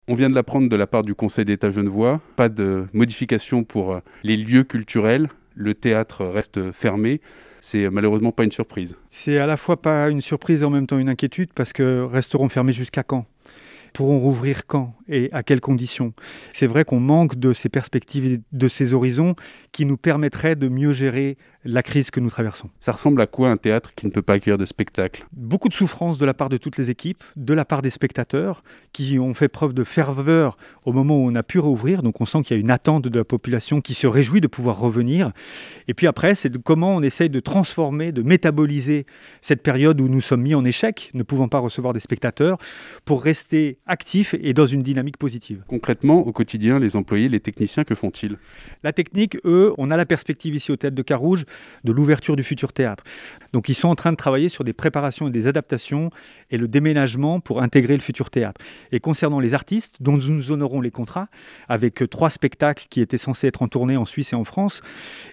On vient de l'apprendre de la part du Conseil d'État genevois, pas de modification pour les lieux culturels, le théâtre reste fermé. C'est malheureusement pas une surprise. C'est à la fois pas une surprise et en même temps une inquiétude parce que resteront fermés jusqu'à quand ? Pourront rouvrir quand et à quelles conditions ? C'est vrai qu'on manque de ces perspectives et de ces horizons qui nous permettraient de mieux gérer la crise que nous traversons. Ça ressemble à quoi un théâtre qui ne peut pas accueillir de spectacle ? Beaucoup de souffrance de la part de toutes les équipes, de la part des spectateurs qui ont fait preuve de ferveur au moment où on a pu rouvrir. Donc on sent qu'il y a une attente de la population qui se réjouit de pouvoir revenir. Et puis après, c'est comment on essaye de transformer, de métaboliser cette période où nous sommes mis en échec, ne pouvant pas recevoir des spectateurs, pour rester actifs et dans une dynamique positive. Concrètement, au quotidien, les employés, les techniciens, que font-ils ? La technique, eux, on a la perspective ici au Théâtre de Carouge de l'ouverture du futur théâtre. Donc ils sont en train de travailler sur des préparations et des adaptations et le déménagement pour intégrer le futur théâtre. Et concernant les artistes, dont nous honorons les contrats, avec 3 spectacles qui étaient censés être en tournée en Suisse et en France,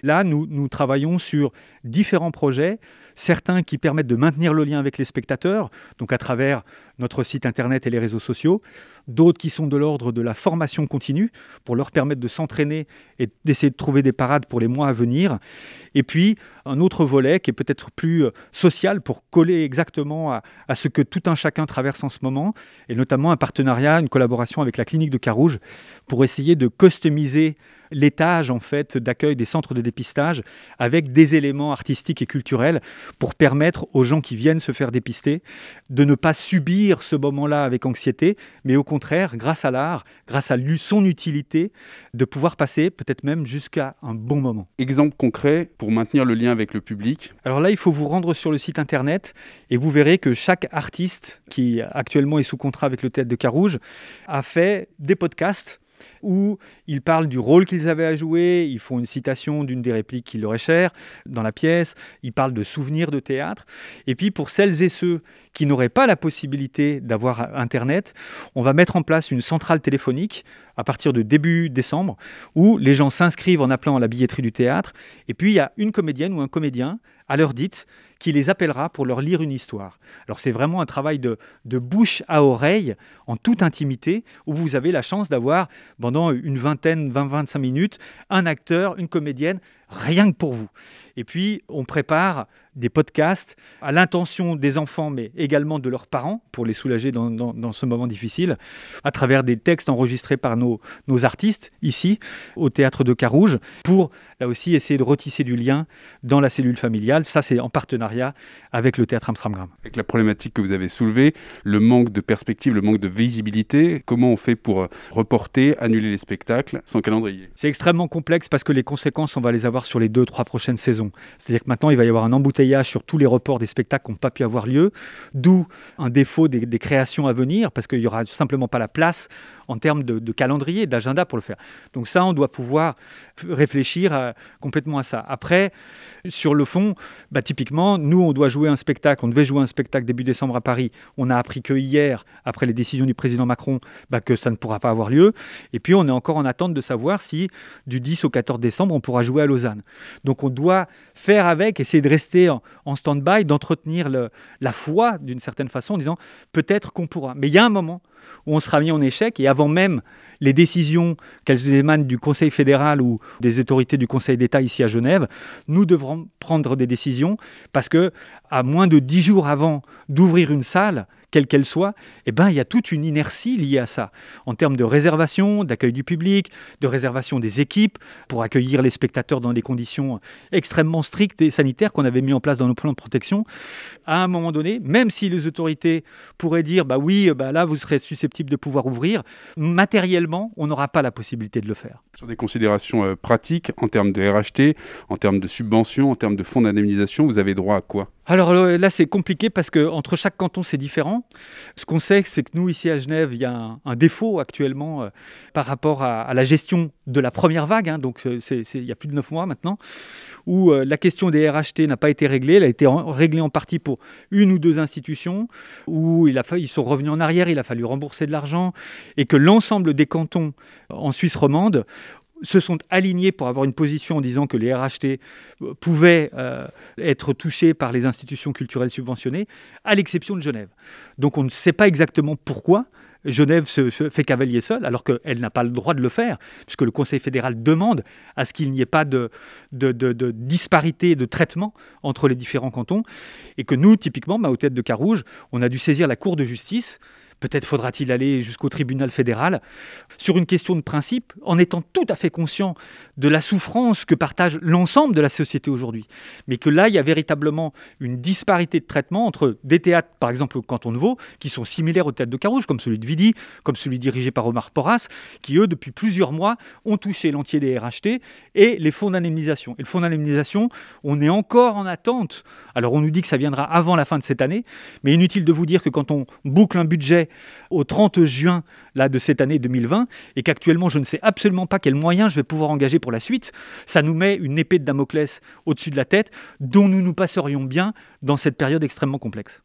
là, nous travaillons sur différents projets, certains qui permettent de maintenir le lien avec les spectateurs, donc à travers notre site internet et les réseaux sociaux, d'autres qui sont de l'ordre de la formation continue, pour leur permettre de s'entraîner et d'essayer de trouver des parades pour les mois à venir, et puis un autre volet qui est peut-être plus social, pour coller exactement à ce que tout un chacun traverse en ce moment, et notamment un partenariat, une collaboration avec la clinique de Carouge, pour essayer de customiser l'étage en fait d'accueil des centres de dépistage avec des éléments artistiques et culturels pour permettre aux gens qui viennent se faire dépister de ne pas subir ce moment-là avec anxiété, mais au contraire, grâce à l'art, grâce à son utilité, de pouvoir passer peut-être même jusqu'à un bon moment. Exemple concret pour maintenir le lien avec le public. Alors là, il faut vous rendre sur le site internet et vous verrez que chaque artiste qui actuellement est sous contrat avec le Théâtre de Carouge a fait des podcasts où ils parlent du rôle qu'ils avaient à jouer, ils font une citation d'une des répliques qui leur est chère dans la pièce, ils parlent de souvenirs de théâtre. Et puis pour celles et ceux qui n'auraient pas la possibilité d'avoir Internet, on va mettre en place une centrale téléphonique à partir de début décembre où les gens s'inscrivent en appelant à la billetterie du théâtre et puis il y a une comédienne ou un comédien à l'heure dite qui les appellera pour leur lire une histoire. Alors c'est vraiment un travail de bouche à oreille, en toute intimité, où vous avez la chance d'avoir, pendant une vingtaine, 20-25 minutes, un acteur, une comédienne, rien que pour vous. Et puis, on prépare des podcasts à l'intention des enfants, mais également de leurs parents, pour les soulager dans ce moment difficile, à travers des textes enregistrés par nos artistes, ici, au Théâtre de Carouge, pour, là aussi, essayer de retisser du lien dans la cellule familiale. Ça, c'est en partenariat avec le Théâtre Amstramgram. Avec la problématique que vous avez soulevée, le manque de perspective, le manque de visibilité, comment on fait pour reporter, annuler les spectacles sans calendrier ? C'est extrêmement complexe parce que les conséquences, on va les avoir sur les 2-3 prochaines saisons. C'est-à-dire que maintenant, il va y avoir un embouteillage sur tous les reports des spectacles qui n'ont pas pu avoir lieu, d'où un défaut des créations à venir, parce qu'il n'y aura simplement pas la place en termes de calendrier, d'agenda pour le faire. Donc ça, on doit pouvoir réfléchir complètement à ça. Après, sur le fond, typiquement, nous, on devait jouer un spectacle début décembre à Paris. On a appris que hier, après les décisions du président Macron, que ça ne pourra pas avoir lieu. Et puis, on est encore en attente de savoir si, du 10 au 14 décembre, on pourra jouer à Lausanne. Donc, on doit faire avec, essayer de rester en stand-by, d'entretenir la foi, d'une certaine façon, en disant peut-être qu'on pourra. Mais il y a un moment où on sera mis en échec, et avant même les décisions, qu'elles émanent du Conseil fédéral ou des autorités du Conseil d'État ici à Genève, nous devrons prendre des décisions parce que à moins de 10 jours avant d'ouvrir une salle, quelle qu'elle soit, il y a toute une inertie liée à ça, en termes de réservation, d'accueil du public, de réservation des équipes, pour accueillir les spectateurs dans des conditions extrêmement strictes et sanitaires qu'on avait mis en place dans nos plans de protection. À un moment donné, même si les autorités pourraient dire là vous serez susceptible de pouvoir ouvrir, matériellement, on n'aura pas la possibilité de le faire. Sur des considérations pratiques, en termes de RHT, en termes de subventions, en termes de fonds d'indemnisation, vous avez droit à quoi ? Alors là, c'est compliqué parce qu'entre chaque canton, c'est différent. Ce qu'on sait, c'est que nous, ici à Genève, il y a un défaut actuellement par rapport à la gestion de la première vague. Donc, il y a plus de 9 mois maintenant, où la question des RHT n'a pas été réglée. Elle a été réglée en partie pour une ou deux institutions, où ils sont revenus en arrière, il a fallu rembourser de l'argent, et que l'ensemble des cantons en Suisse romande se sont alignés pour avoir une position en disant que les RHT pouvaient être touchés par les institutions culturelles subventionnées, à l'exception de Genève. Donc on ne sait pas exactement pourquoi, Genève se fait cavalier seul, alors qu'elle n'a pas le droit de le faire, puisque le Conseil fédéral demande à ce qu'il n'y ait pas de disparité de traitement entre les différents cantons, et que nous, typiquement, aux Têtes de Carouge, on a dû saisir la Cour de justice. Peut-être faudra-t-il aller jusqu'au tribunal fédéral sur une question de principe, en étant tout à fait conscient de la souffrance que partage l'ensemble de la société aujourd'hui. Mais que là, il y a véritablement une disparité de traitement entre des théâtres, par exemple au canton de Vaud, qui sont similaires aux Têtes de Carouge, comme celui de Vidy, comme celui dirigé par Omar Porras, qui eux, depuis plusieurs mois, ont touché l'entier des RHT et les fonds d'indemnisation. Et le fonds d'indemnisation, on est encore en attente. Alors on nous dit que ça viendra avant la fin de cette année, mais inutile de vous dire que quand on boucle un budget au 30 juin de cette année 2020 et qu'actuellement je ne sais absolument pas quels moyens je vais pouvoir engager pour la suite, ça nous met une épée de Damoclès au-dessus de la tête dont nous nous passerions bien dans cette période extrêmement complexe.